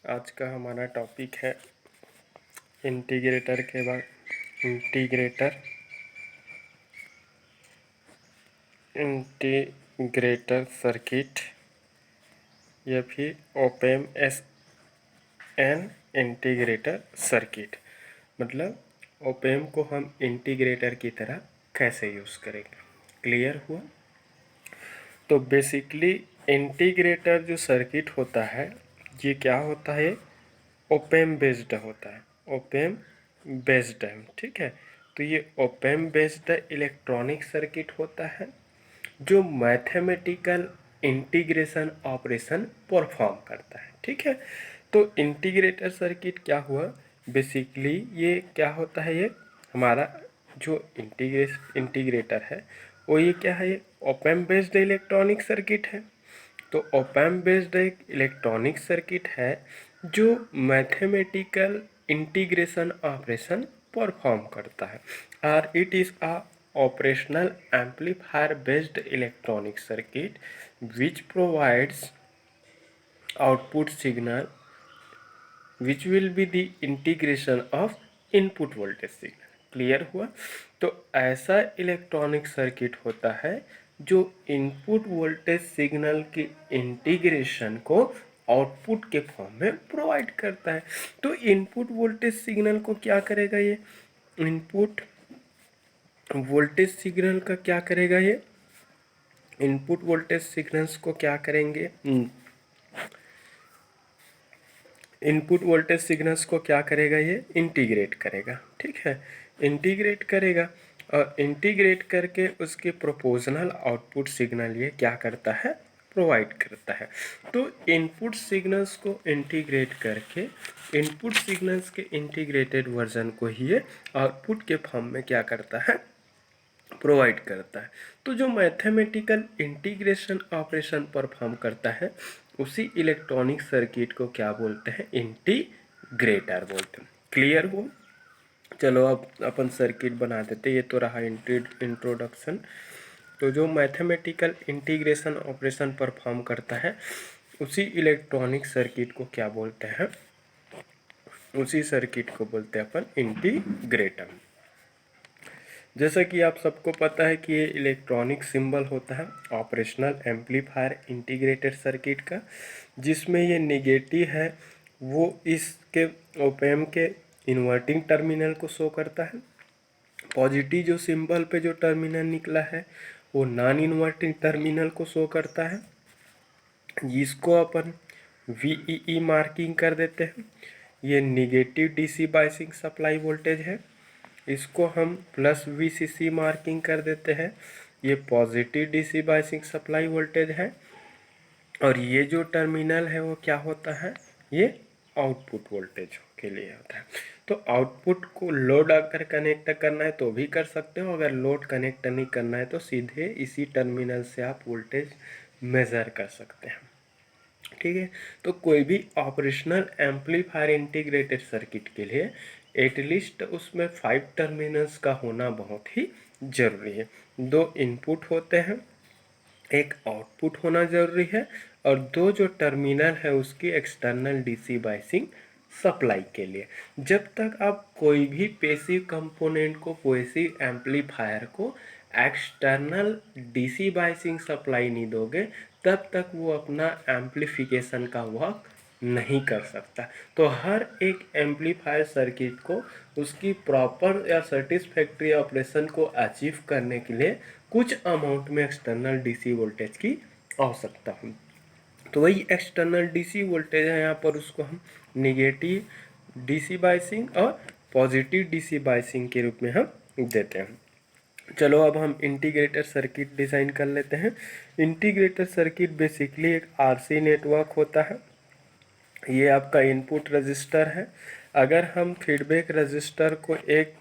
आज का हमारा टॉपिक है इंटीग्रेटर के बाद इंटीग्रेटर सर्किट या फिर op amp as an integrator circuit. मतलब ओपेम को हम इंटीग्रेटर की तरह कैसे यूज़ करेंगे। क्लियर हुआ? तो बेसिकली इंटीग्रेटर जो सर्किट होता है ये क्या होता है, ओपेम बेस्ड होता है। ओपेम बेस्ड है, ठीक है। तो ये ओपेम बेस्ड इलेक्ट्रॉनिक सर्किट होता है जो मैथमेटिकल इंटीग्रेशन ऑपरेशन परफॉर्म करता है, ठीक है। तो इंटीग्रेटर सर्किट क्या हुआ, बेसिकली ये क्या होता है, ये हमारा जो इंटीग्रेटर है वो ये क्या है, ये ओपेम बेस्ड इलेक्ट्रॉनिक सर्किट है। तो ओपेम बेस्ड एक इलेक्ट्रॉनिक सर्किट है जो मैथमेटिकल इंटीग्रेशन ऑपरेशन परफॉर्म करता है। और it is a operational amplifier based electronic circuit which provides output signal which will be the integration of input voltage signal। Clear हुआ? तो ऐसा इलेक्ट्रॉनिक सर्किट होता है जो इनपुट वोल्टेज सिग्नल की इंटीग्रेशन को आउटपुट के फॉर्म में प्रोवाइड करता है। तो इनपुट वोल्टेज सिग्नल को क्या करेगा, ये इनपुट वोल्टेज सिग्नल का क्या करेगा, ये इनपुट वोल्टेज सिग्नल्स को क्या करेंगे, इनपुट वोल्टेज सिग्नल्स को क्या करेगा, ये इंटीग्रेट करेगा, ठीक है। इंटीग्रेट करेगा और इंटीग्रेट करके उसके प्रोपोर्शनल आउटपुट सिग्नल ये क्या करता है, प्रोवाइड करता है। तो इनपुट सिग्नल्स को इंटीग्रेट करके इनपुट सिग्नल्स के इंटीग्रेटेड वर्जन को ही ये आउटपुट के फॉर्म में क्या करता है, प्रोवाइड करता है। तो जो मैथमेटिकल इंटीग्रेशन ऑपरेशन परफॉर्म करता है उसी इलेक्ट्रॉनिक सर्किट को क्या बोलते हैं, इंटीग्रेटर बोलते हैं। क्लियर हो? चलो अब अपन सर्किट बना देते। ये तो रहा इंट्रोडक्शन। तो जो मैथमेटिकल इंटीग्रेशन ऑपरेशन परफॉर्म करता है उसी इलेक्ट्रॉनिक सर्किट को क्या बोलते हैं, उसी सर्किट को बोलते हैं अपन इंटीग्रेटर। जैसा कि आप सबको पता है कि ये इलेक्ट्रॉनिक सिंबल होता है ऑपरेशनल एम्पलीफायर इंटीग्रेटेड सर्किट का, जिसमें ये नेगेटिव है वो इसके ओपेम के इन्वर्टिंग टर्मिनल को शो करता है। पॉजिटिव जो सिंबल पे जो टर्मिनल निकला है वो नॉन इन्वर्टिंग टर्मिनल को शो करता है, जिसको अपन VEE मार्किंग कर देते हैं। ये negative DC biasing supply voltage है, इसको हम प्लस VCC मार्किंग कर देते हैं। ये positive DC biasing supply voltage है। और ये जो टर्मिनल है वो क्या होता है, ये आउटपुट वोल्टेज के लिए होता है। तो आउटपुट को लोड अगर कनेक्ट करना है तो भी कर सकते हो, अगर लोड कनेक्ट नहीं करना है तो सीधे इसी टर्मिनल से आप वोल्टेज मेज़र कर सकते हैं, ठीक है। तो कोई भी ऑपरेशनल एम्पलीफायर इंटीग्रेटेड सर्किट के लिए एटलीस्ट उसमें 5 टर्मिनल्स का होना बहुत ही ज़रूरी है। 2 इनपुट होते हैं, एक आउटपुट होना ज़रूरी है और 2 जो टर्मिनल है उसकी एक्सटर्नल DC बायसिंग सप्लाई के लिए। जब तक आप कोई भी पैसिव कंपोनेंट को, पैसिव एम्पलीफायर को एक्सटर्नल DC बायसिंग सप्लाई नहीं दोगे तब तक वो अपना एम्पलीफिकेशन का वर्क नहीं कर सकता। तो हर एक एम्पलीफायर सर्किट को उसकी प्रॉपर या सेटिस्फैक्ट्री ऑपरेशन को अचीव करने के लिए कुछ अमाउंट में एक्सटर्नल DC वोल्टेज की आवश्यकता है। तो वही एक्सटर्नल DC वोल्टेज है, यहाँ पर उसको हम निगेटिव DC बायसिंग और पॉजिटिव DC बायसिंग के रूप में हम देते हैं। चलो अब हम इंटीग्रेटर सर्किट डिज़ाइन कर लेते हैं। इंटीग्रेटर सर्किट बेसिकली एक RC नेटवर्क होता है। ये आपका इनपुट रजिस्टर है। अगर हम फीडबैक रजिस्टर को एक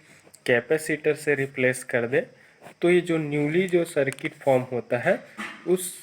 कैपेसिटर से रिप्लेस कर दें तो ये जो न्यूली जो सर्किट फॉर्म होता है उस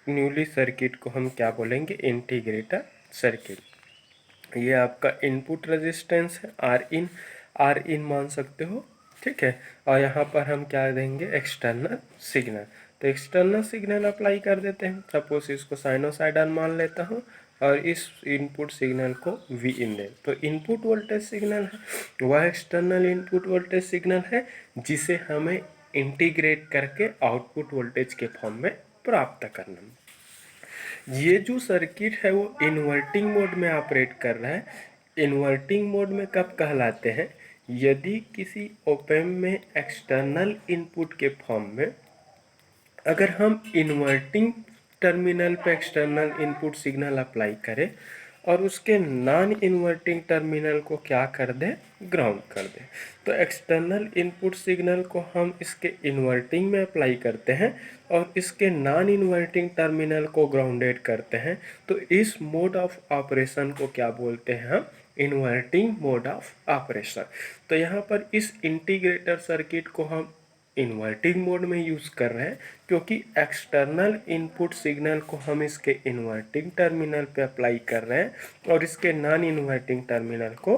न्यूली सर्किट को हम क्या बोलेंगे, इंटीग्रेटर सर्किट। ये आपका इनपुट रेजिस्टेंस है, आर इन मान सकते हो, ठीक है। और यहाँ पर हम क्या देंगे, एक्सटर्नल सिग्नल। तो एक्सटर्नल सिग्नल अप्लाई कर देते हैं। सपोज इसको साइनोसाइडल मान लेता हूँ और इस इनपुट सिग्नल को वी इन दें। तो इनपुट वोल्टेज सिग्नल है वह एक्सटर्नल इनपुट वोल्टेज सिग्नल है जिसे हमें इंटीग्रेट करके आउटपुट वोल्टेज के फॉर्म में प्राप्त करना। ये जो सर्किट है वो इन्वर्टिंग मोड में ऑपरेट कर रहा है। इन्वर्टिंग मोड में कब कहलाते हैं? यदि किसी ऑप एम्प में एक्सटर्नल इनपुट के फॉर्म में अगर हम इन्वर्टिंग टर्मिनल पे एक्सटर्नल इनपुट सिग्नल अप्लाई करें और उसके नॉन इन्वर्टिंग टर्मिनल को क्या कर दें? ग्राउंड कर दें। तो एक्सटर्नल इनपुट सिग्नल को हम इसके इन्वर्टिंग में अप्लाई करते हैं और इसके नॉन इन्वर्टिंग टर्मिनल को ग्राउंडेड करते हैं। तो इस मोड ऑफ ऑपरेशन को क्या बोलते हैं हम? Inverting mode of operation. तो यहाँ पर इस इंटीग्रेटर सर्किट को हम इन्वर्टिंग मोड में यूज़ कर रहे हैं क्योंकि एक्सटर्नल इनपुट सिग्नल को हम इसके इन्वर्टिंग टर्मिनल पे अप्लाई कर रहे हैं और इसके नॉन इन्वर्टिंग टर्मिनल को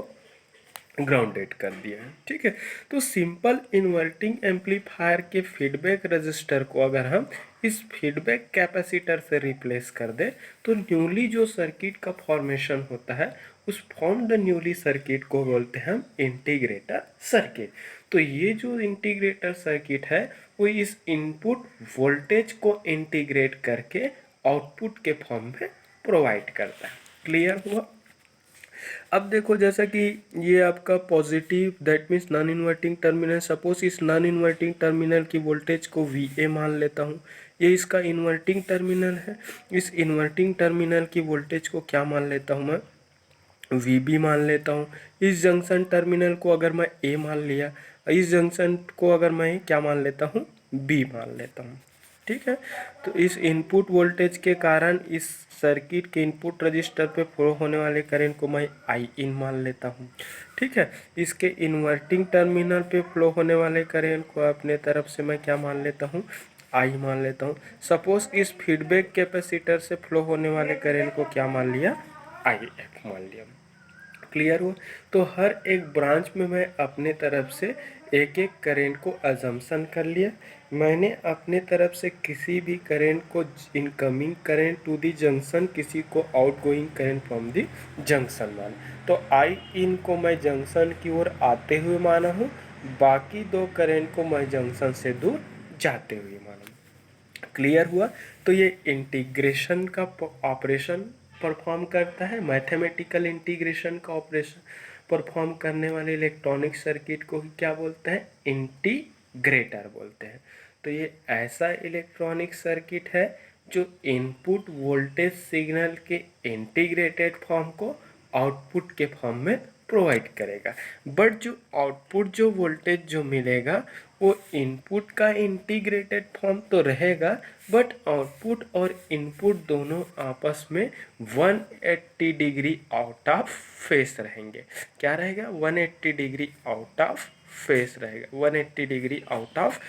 ग्राउंडेड कर दिया है। ठीक है, तो सिंपल इन्वर्टिंग एम्पलीफायर के फीडबैक रजिस्टर को अगर हम इस फीडबैक कैपेसिटर से रिप्लेस कर दें तो न्यूली जो सर्किट का फॉर्मेशन होता है उस फॉर्म्ड न्यूली सर्किट को बोलते हैं हम इंटीग्रेटर सर्किट। तो ये जो इंटीग्रेटर सर्किट है वो इस इनपुट वोल्टेज को इंटीग्रेट करके आउटपुट के फॉर्म में प्रोवाइड करता है। क्लियर हुआ? अब देखो जैसा कि ये आपका positive that means non inverting terminal, suppose इस नॉन इन्वर्टिंग टर्मिनल की वोल्टेज को VA मान लेता हूँ, ये इसका इन्वर्टिंग टर्मिनल है। इस इन्वर्टिंग टर्मिनल की वोल्टेज को क्या मान लेता हूँ मैं? VB मान लेता हूँ। इस जंक्शन टर्मिनल को अगर मैं A मान लिया, इस जंक्शन को अगर मैं क्या मान लेता हूँ? B मान लेता हूँ। ठीक है, तो इस इनपुट वोल्टेज के कारण इस सर्किट के इनपुट रजिस्टर पे फ्लो होने वाले करंट को मैं आई इन मान लेता हूँ। ठीक है, इसके इन्वर्टिंग टर्मिनल पे फ्लो होने वाले करंट को अपने तरफ से मैं क्या मान लेता हूँ? आई मान लेता हूँ। सपोज इस फीडबैक कैपेसिटर से फ्लो होने वाले करंट को क्या मान लिया? IF मान लिया। क्लियर हुआ? तो हर एक ब्रांच में मैं अपने तरफ से एक एक करंट को अजम्पशन कर लिया। मैंने अपने तरफ से किसी भी करंट को incoming current to the junction, किसी को outgoing current from the junction माना। तो आई इन को मैं जंक्शन की ओर आते हुए माना हूँ, बाकी दो करंट को मैं जंक्शन से दूर जाते हुए माना हूँ। क्लियर हुआ? तो ये इंटीग्रेशन का ऑपरेशन परफॉर्म करता है, मैथमेटिकल इंटीग्रेशन का ऑपरेशन परफॉर्म करने वाले इलेक्ट्रॉनिक सर्किट को क्या बोलते हैं? इंटीग्रेटर बोलते हैं। तो ये ऐसा इलेक्ट्रॉनिक सर्किट है जो इनपुट वोल्टेज सिग्नल के इंटीग्रेटेड फॉर्म को आउटपुट के फॉर्म में प्रोवाइड करेगा। बट जो आउटपुट जो वोल्टेज जो मिलेगा वो इनपुट का इंटीग्रेटेड फॉर्म तो रहेगा, बट आउटपुट और इनपुट दोनों आपस में 180 डिग्री आउट ऑफ फेस रहेंगे। क्या रहेगा? 180 डिग्री आउट ऑफ फेस रहेगा। 180 डिग्री आउट ऑफ,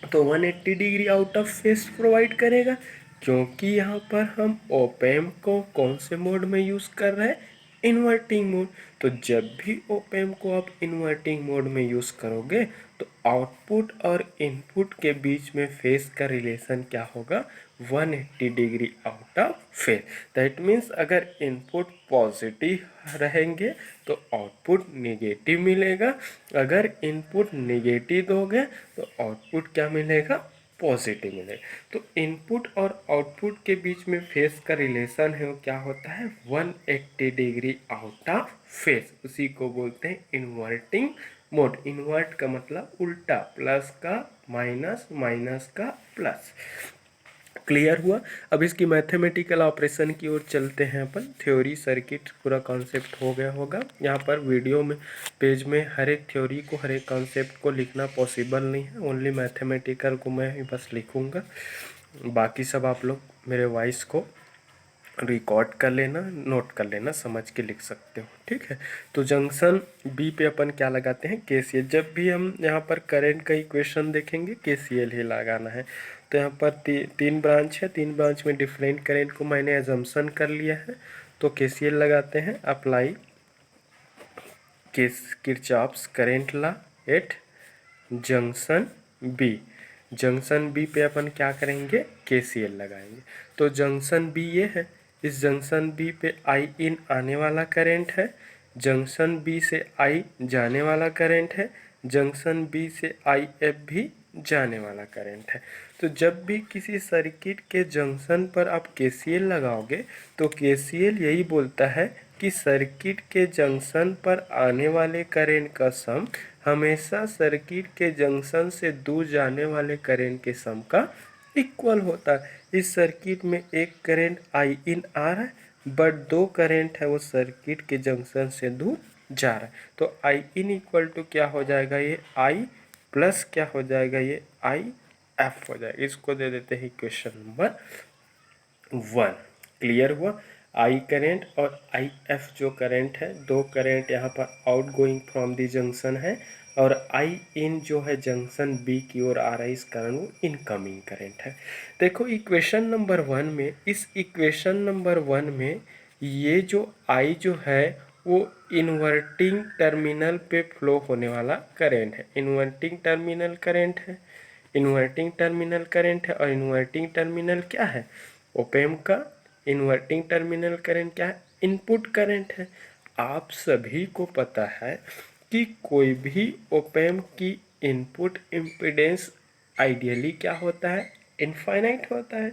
तो 180 degree out of face provide करेगा क्योंकि यहाँ पर हम ऑप एम्प को कौन से मोड में यूज़ कर रहे हैं? Inverting mode. तो जब भी ऑप एम्प को आप इन्वर्टिंग मोड में यूज़ करोगे तो आउटपुट और इनपुट के बीच में फेस का रिलेशन क्या होगा? 180 degree out of face. That means अगर इनपुट पॉजिटिव रहेंगे तो आउटपुट नेगेटिव मिलेगा, अगर इनपुट नेगेटिव दोगे तो आउटपुट क्या मिलेगा? पॉजिटिव मिलेगा। तो इनपुट और आउटपुट के बीच में फेस का रिलेशन है वो क्या होता है? 180 डिग्री आउट ऑफ फेस। उसी को बोलते हैं इन्वर्टिंग मोड। इन्वर्ट का मतलब उल्टा, प्लस का माइनस, माइनस का प्लस। क्लियर हुआ? अब इसकी मैथमेटिकल ऑपरेशन की ओर चलते हैं अपन। थ्योरी सर्किट पूरा कॉन्सेप्ट हो गया होगा। यहाँ पर वीडियो में पेज में हर एक थ्योरी को, हर एक कॉन्सेप्ट को लिखना पॉसिबल नहीं है, ओनली मैथमेटिकल को मैं ही बस लिखूँगा। बाकी सब आप लोग मेरे वॉइस को रिकॉर्ड कर लेना, नोट कर लेना, समझ के लिख सकते हो। ठीक है, तो जंक्शन बी पे अपन क्या लगाते हैं? KCL। जब भी हम यहाँ पर करंट का इक्वेशन देखेंगे KCL ही लगाना है। तो यहाँ पर तीन ब्रांच है, तीन ब्रांच में डिफरेंट करंट को मैंने एजम्पशन कर लिया है, तो KCL लगाते हैं। Apply Kirchhoff's current law at junction B. Junction B पे अपन क्या करेंगे? KCL लगाएंगे। तो जंक्शन बी ये है, इस जंक्शन बी पे आई इन आने वाला करंट है, जंक्शन बी से आई जाने वाला करंट है, जंक्शन बी से आई एफ भी जाने वाला करंट है। तो जब भी किसी सर्किट के जंक्शन पर आप केसीएल लगाओगे तो केसीएल यही बोलता है कि सर्किट के जंक्शन पर आने वाले करंट का सम हमेशा सर्किट के जंक्शन से दूर जाने वाले करंट के सम का इक्वल होता है। इस सर्किट में एक करंट आई इन आ रहा है बट दो करंट है वो सर्किट के जंक्शन से दूर जा रहा है। तो आई इन इक्वल टू क्या हो जाएगा, ये आई प्लस क्या हो जाएगा, ये आई एफ हो जाएगा। इसको दे देते हैं इक्वेशन नंबर 1। क्लियर हुआ। आई करेंट और आई एफ जो करंट है, दो करंट यहाँ पर out going from the junction है और आई इन जो है जंक्शन बी की ओर आ रहा है, इस कारण वो इनकमिंग करंट है। देखो इक्वेशन नंबर 1 में, इस इक्वेशन नंबर 1 में ये जो आई जो है वो इन्वर्टिंग टर्मिनल पे फ्लो होने वाला करंट है। इन्वर्टिंग टर्मिनल करंट है, इन्वर्टिंग टर्मिनल करंट है। और इन्वर्टिंग टर्मिनल क्या है, ओपेम का इन्वर्टिंग टर्मिनल करंट क्या है, इनपुट करंट है। आप सभी को पता है कि कोई भी ओपेम की इनपुट इम्पीडेंस आइडियली क्या होता है, इनफाइनाइट होता है।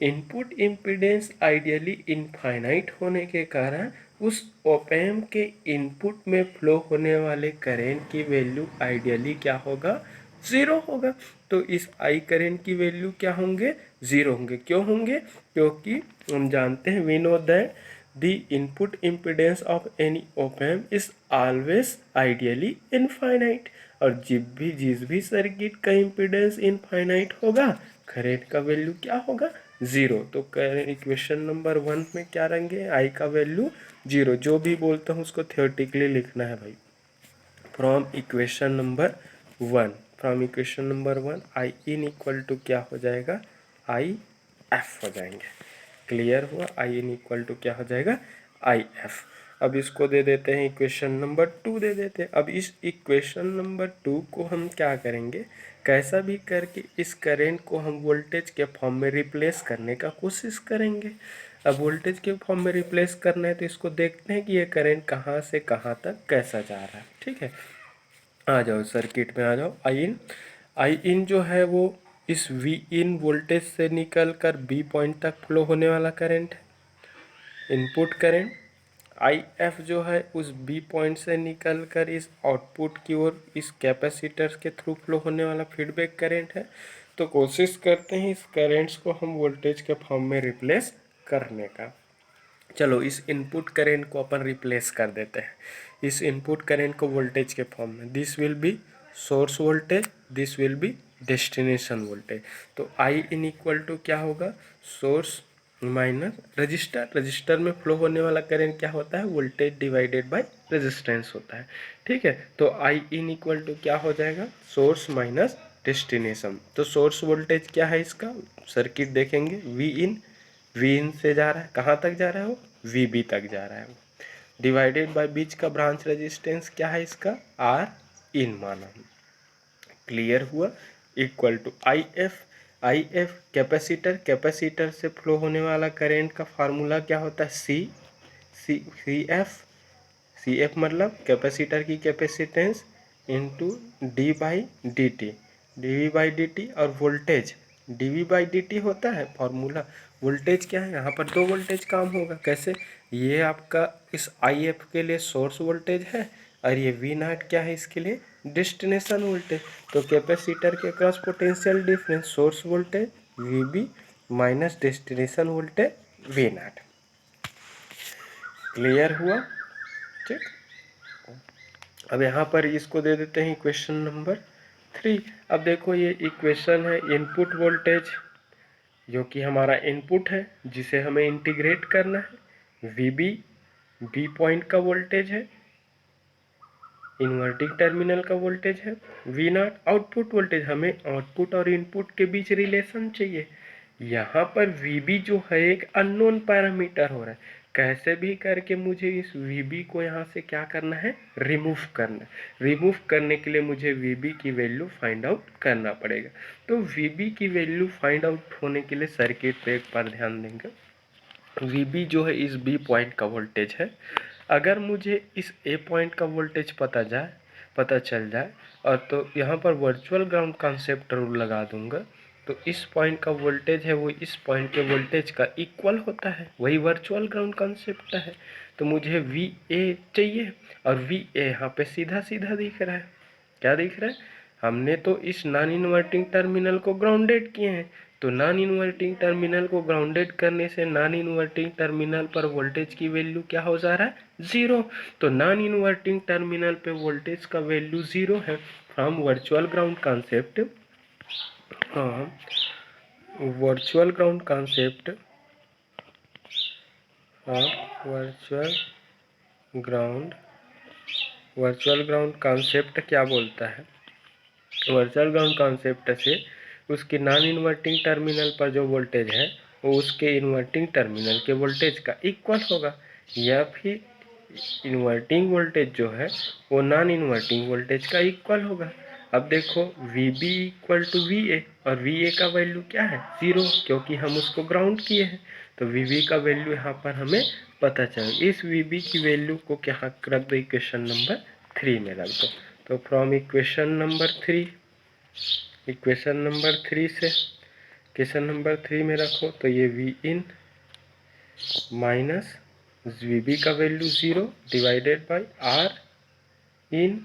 इनपुट इम्पीडेंस आइडियली इनफाइनाइट होने के कारण उस ओपेम के इनपुट में फ्लो होने वाले करंट की वैल्यू आइडियली क्या होगा, ज़ीरो होगा। तो इस आई करंट की वैल्यू क्या होंगे, ज़ीरो होंगे। क्यों होंगे, क्योंकि हम जानते हैं, we know that the input impedance of any op amp is always ideally infinite. और जिस भी सर्किट का इम्पीडेंस इनफाइनाइट होगा, करंट का वैल्यू क्या होगा, ज़ीरो। तो करंट इक्वेशन नंबर 1 में क्या रहेंगे, आई का वैल्यू ज़ीरो। जो भी बोलता हूँ उसको थियोरेटिकली लिखना है भाई। From equation number 1, from equation number 1 I in equal to क्या हो जाएगा, आई एफ हो जाएंगे। क्लियर हुआ। आई इन इक्वल टू क्या हो जाएगा, आई एफ। अब इसको दे देते हैं इक्वेशन नंबर 2 दे देते हैं। अब इस इक्वेशन नंबर 2 को हम क्या करेंगे, कैसा भी करके इस करंट को हम वोल्टेज के फॉर्म में रिप्लेस करने का कोशिश करेंगे। अब वोल्टेज के फॉर्म में रिप्लेस करना है तो इसको देखते हैं कि ये करंट कहाँ से कहाँ तक कैसा जा रहा है। ठीक है, आ जाओ सर्किट में आ जाओ। आई इन जो है वो इस वी इन वोल्टेज से निकल कर बी पॉइंट तक फ्लो होने वाला करंट है, इनपुट करंट। आई एफ जो है उस बी पॉइंट से निकल कर इस आउटपुट की ओर इस कैपेसिटर के थ्रू फ्लो होने वाला फीडबैक करंट है। तो कोशिश करते हैं इस करंट्स को हम वोल्टेज के फॉर्म में रिप्लेस करने का। चलो इस इनपुट करंट को अपन रिप्लेस कर देते हैं, इस इनपुट करंट को वोल्टेज के फॉर्म में। This will be source voltage, this will be destination voltage. तो आई इन इक्वल टू क्या होगा, सोर्स माइनस रजिस्टर। रजिस्टर में फ्लो होने वाला करंट क्या होता है, वोल्टेज डिवाइडेड बाय रेजिस्टेंस होता है। ठीक है, तो आई इन इक्वल टू क्या हो जाएगा, सोर्स माइनस डेस्टिनेशन। तो सोर्स वोल्टेज क्या है इसका, सर्किट देखेंगे, वी इन से जा रहा है, कहाँ तक जा रहा है वो, वी बी तक जा रहा है वो, डिवाइडेड बाय बीच का ब्रांच रेजिस्टेंस क्या है इसका, आर इन माना। क्लियर हुआ। Equal to I F capacitor, capacitor से फ्लो होने वाला करंट का फार्मूला क्या होता है, सी एफ मतलब कैपेसिटर की capacitance into D by D T, D V by D T. और voltage D V by D T होता है फॉर्मूला। वोल्टेज क्या है, यहाँ पर दो वोल्टेज काम होगा। कैसे, ये आपका इस आई एफ के लिए सोर्स वोल्टेज है और ये वी नॉट क्या है, इसके लिए डेस्टिनेशन वोल्टेज। तो कैपेसिटर के cross potential difference source voltage V B minus destination voltage V nought. Clear हुआ। ठीक, अब यहाँ पर इसको दे देते हैं इक्वेशन नंबर 3। अब देखो ये इक्वेशन है इनपुट वोल्टेज जो कि हमारा इनपुट है जिसे हमें इंटीग्रेट करना है, वी बी पॉइंट का वोल्टेज है, इन्वर्टिंग टर्मिनल का वोल्टेज है, वी नॉट आउटपुट वोल्टेज। हमें आउटपुट और इनपुट के बीच रिलेशन चाहिए। यहाँ पर वी बी जो है एक अननोन पैरामीटर हो रहा है, कैसे भी करके मुझे इस वी बी को यहाँ से क्या करना है, रिमूव करना है। रिमूव करने के लिए मुझे वी बी की वैल्यू फाइंड आउट करना पड़ेगा। तो वी बी की वैल्यू फाइंड आउट होने के लिए सर्किट पे एक बार ध्यान देंगे। VB जो है इस B पॉइंट का वोल्टेज है। अगर मुझे इस A पॉइंट का वोल्टेज पता चल जाए और तो यहाँ पर वर्चुअल ग्राउंड कॉन्सेप्ट रूल लगा दूंगा, तो इस पॉइंट का वोल्टेज है वो इस पॉइंट के वोल्टेज का इक्वल होता है, वही वर्चुअल ग्राउंड कॉन्सेप्ट है। तो मुझे VA चाहिए और VA यहाँ पे सीधा सीधा दिख रहा है। क्या दिख रहा है? हमने तो इस नॉन इन्वर्टिंग टर्मिनल को ग्राउंडेड किए हैं, तो नॉन इन्वर्टिंग टर्मिनल को ग्राउंडेड करने से नॉन इन्वर्टिंग टर्मिनल पर वोल्टेज की वैल्यू क्या हो जा रहा है? 0। तो नॉन इन्वर्टिंग टर्मिनल पे वोल्टेज का वैल्यू 0 है। From virtual ground concept, virtual ground concept, virtual ground concept क्या बोलता है? वर्चुअल ग्राउंड कॉन्सेप्ट से उसके नॉन इन्वर्टिंग टर्मिनल पर जो वोल्टेज है वो उसके इन्वर्टिंग टर्मिनल के वोल्टेज का इक्वल होगा, या फिर इन्वर्टिंग वोल्टेज जो है वो नॉन इन्वर्टिंग वोल्टेज का इक्वल होगा। अब देखो VB इक्वल टू VA, और VA का वैल्यू क्या है? 0, क्योंकि हम उसको ग्राउंड किए हैं। तो VB का वैल्यू यहाँ पर हमें पता चले। इस VB की वैल्यू को क्या रख दो? इक्वेशन नंबर 3 में रख दो। तो from equation number 3, equation number 3 से इक्वेशन नंबर 3 में रखो तो ये वी इन माइनस VB का value 0 divided by R in,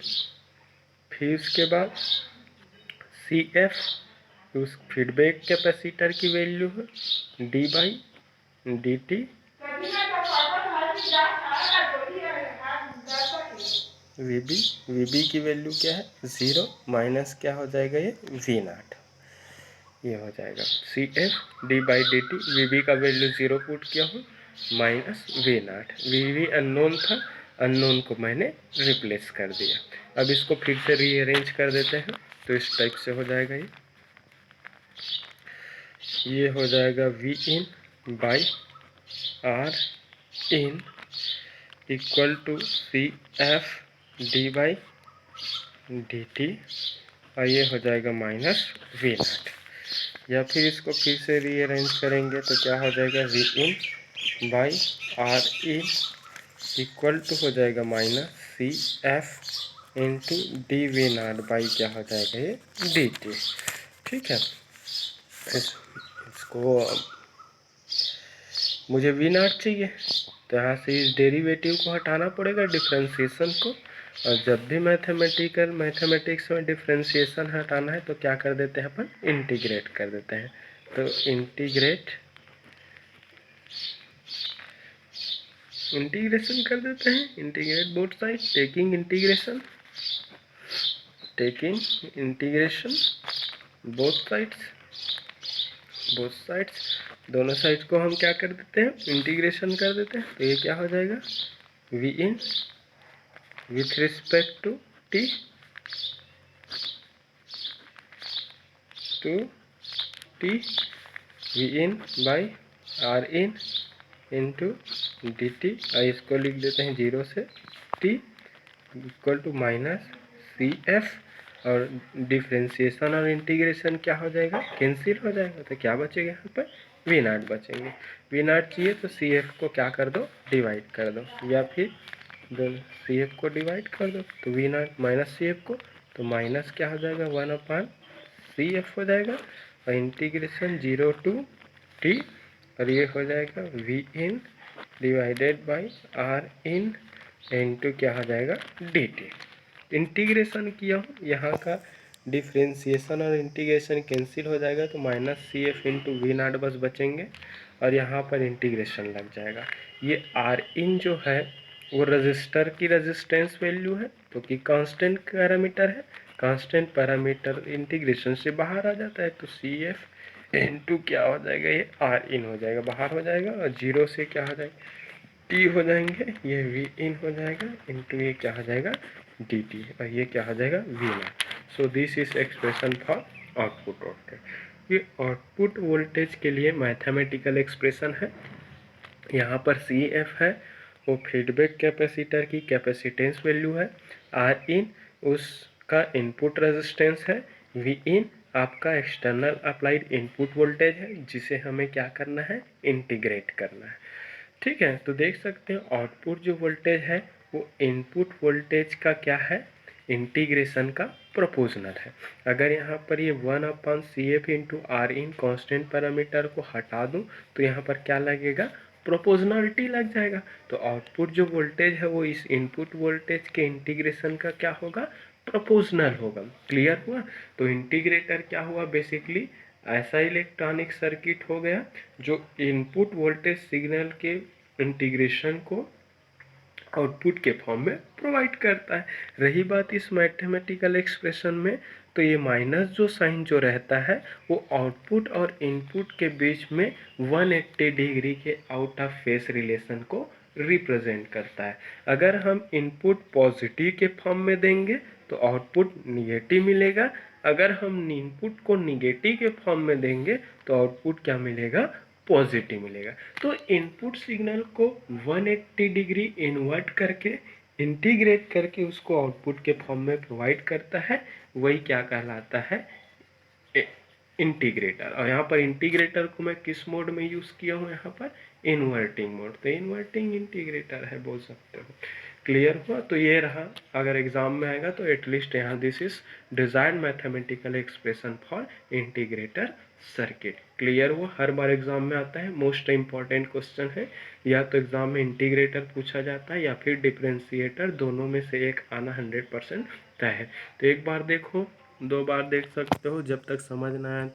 फिर उसके बाद CF उस फीडबैक कैपेसिटर की वैल्यू है D/dt, VB की वैल्यू क्या है? 0 माइनस क्या हो जाएगा? ये V0, ये हो जाएगा CF D/dt। VB का वैल्यू 0 पुट किया हूँ माइनस V0। VB अननोन था, अननोन को मैंने रिप्लेस कर दिया। अब इसको फिर से रीअरेंज कर देते हैं, तो इस टाइप से हो जाएगा। ये हो जाएगा V/R equal to CF D/dt, और ये हो जाएगा माइनस V0। या फिर इसको फिर से रीअरेंज करेंगे तो क्या हो जाएगा? V/R इक्वल टू हो जाएगा minus CF into DV0 by क्या हो जाएगा? ये DT। ठीक है, इसको मुझे V0 चाहिए, तो यहाँ से इस डेरिवेटिव को हटाना पड़ेगा, डिफ्रेंशिएशन को। और जब भी मैथमेटिक्स में डिफ्रेंशिएशन हटाना है तो क्या कर देते हैं अपन? इंटीग्रेट कर देते हैं। तो इंटीग्रेशन कर देते हैं, integrate both side, taking integration both sides, दोनों साइड्स को हम क्या कर देते हैं? इंटीग्रेशन कर देते हैं। तो ये क्या हो जाएगा? V in with respect to t V in by R in into d T, और इसको लिख देते हैं 0 से t equal to minus CF, और डिफ्रेंशिएशन और इंटीग्रेशन क्या हो जाएगा? कैंसिल हो जाएगा। तो क्या बचेगा यहाँ पर? V0 बचेंगे। V0 चाहिए तो CF को क्या कर दो? डिवाइड कर दो, या फिर दोनों CF को डिवाइड कर दो, तो V0 माइनस CF को, तो माइनस क्या हो जाएगा? 1/CF हो जाएगा, और इंटीग्रेशन 0 टू t, और ये हो जाएगा V in divided by R in into क्या हो जाएगा? DT। इंटीग्रेशन किया हूँ, यहाँ का डिफ्रेंशिएशन और इंटीग्रेशन कैंसिल हो जाएगा, तो माइनस CF इंटू V0 बस बचेंगे, और यहाँ पर इंटीग्रेशन लग जाएगा। ये R इन जो है वो रजिस्टर की रेजिस्टेंस वैल्यू है, तो कि कांस्टेंट पैरामीटर है, कांस्टेंट पैरामीटर इंटीग्रेशन से बाहर आ जाता है, तो CF इंटू क्या हो जाएगा? ये R इन हो जाएगा, बाहर हो जाएगा, और 0 से क्या हो जाएगा? टी हो जाएंगे, ये V इन हो जाएगा इंटू ये क्या हो जाएगा? DT, और ये क्या हो जाएगा? V0। So this is expression for output voltage. ये आउटपुट वोल्टेज के लिए मैथमेटिकल एक्सप्रेशन है। यहाँ पर CF है वो फीडबैक कैपेसिटर की कैपेसिटेंस वैल्यू है, R इन उसका इनपुट रेजिस्टेंस है, V इन आपका एक्सटर्नल अप्लाइड इनपुट वोल्टेज है जिसे हमें क्या करना है? इंटीग्रेट करना है। ठीक है, तो देख सकते हैं आउटपुट जो वोल्टेज है वो इनपुट वोल्टेज का क्या है, इंटीग्रेशन का प्रोपोर्शनल है। अगर यहाँ पर ये 1/CF into R in constant parameter को हटा दूँ तो यहाँ पर क्या लगेगा, प्रोपोर्शनलिटी लग जाएगा। तो आउटपुट जो वोल्टेज है वो इस इनपुट वोल्टेज के इंटीग्रेशन का क्या होगा, प्रोपोर्शनल होगा। क्लियर हुआ। तो इंटीग्रेटर क्या हुआ, बेसिकली ऐसा इलेक्ट्रॉनिक सर्किट हो गया जो इनपुट वोल्टेज सिग्नल के इंटीग्रेशन को आउटपुट के फॉर्म में प्रोवाइड करता है। रही बात इस मैथमेटिकल एक्सप्रेशन में, तो ये माइनस जो साइन जो रहता है वो आउटपुट और इनपुट के बीच में 180 डिग्री के आउट ऑफ फेस रिलेशन को रिप्रेजेंट करता है। अगर हम इनपुट पॉजिटिव के फॉर्म में देंगे तो आउटपुट निगेटिव मिलेगा। अगर हम इनपुट को निगेटिव के फॉर्म में देंगे तो आउटपुट क्या मिलेगा, पॉजिटिव मिलेगा। तो इनपुट सिग्नल को 180 डिग्री इन्वर्ट करके इंटीग्रेट करके उसको आउटपुट के फॉर्म में प्रोवाइड करता है, वही क्या कहलाता है, इंटीग्रेटर। और यहाँ पर इंटीग्रेटर को मैं किस मोड में यूज़ किया हूँ, यहाँ पर इन्वर्टिंग मोड, तो इन्वर्टिंग इंटीग्रेटर है बोल सकते हो। क्लियर हुआ। तो ये रहा, अगर एग्जाम में आएगा तो एटलीस्ट यहाँ this is desired mathematical expression for integrator circuit. Clear हुआ। हर बार एग्जाम में आता है, मोस्ट इंपॉर्टेंट क्वेश्चन है। या तो एग्जाम में इंटीग्रेटर पूछा जाता है या फिर डिफरेंशिएटर, दोनों में से एक आना 100% तय है। तो एक बार देखो, 2 बार देख सकते हो, जब तक समझ ना आए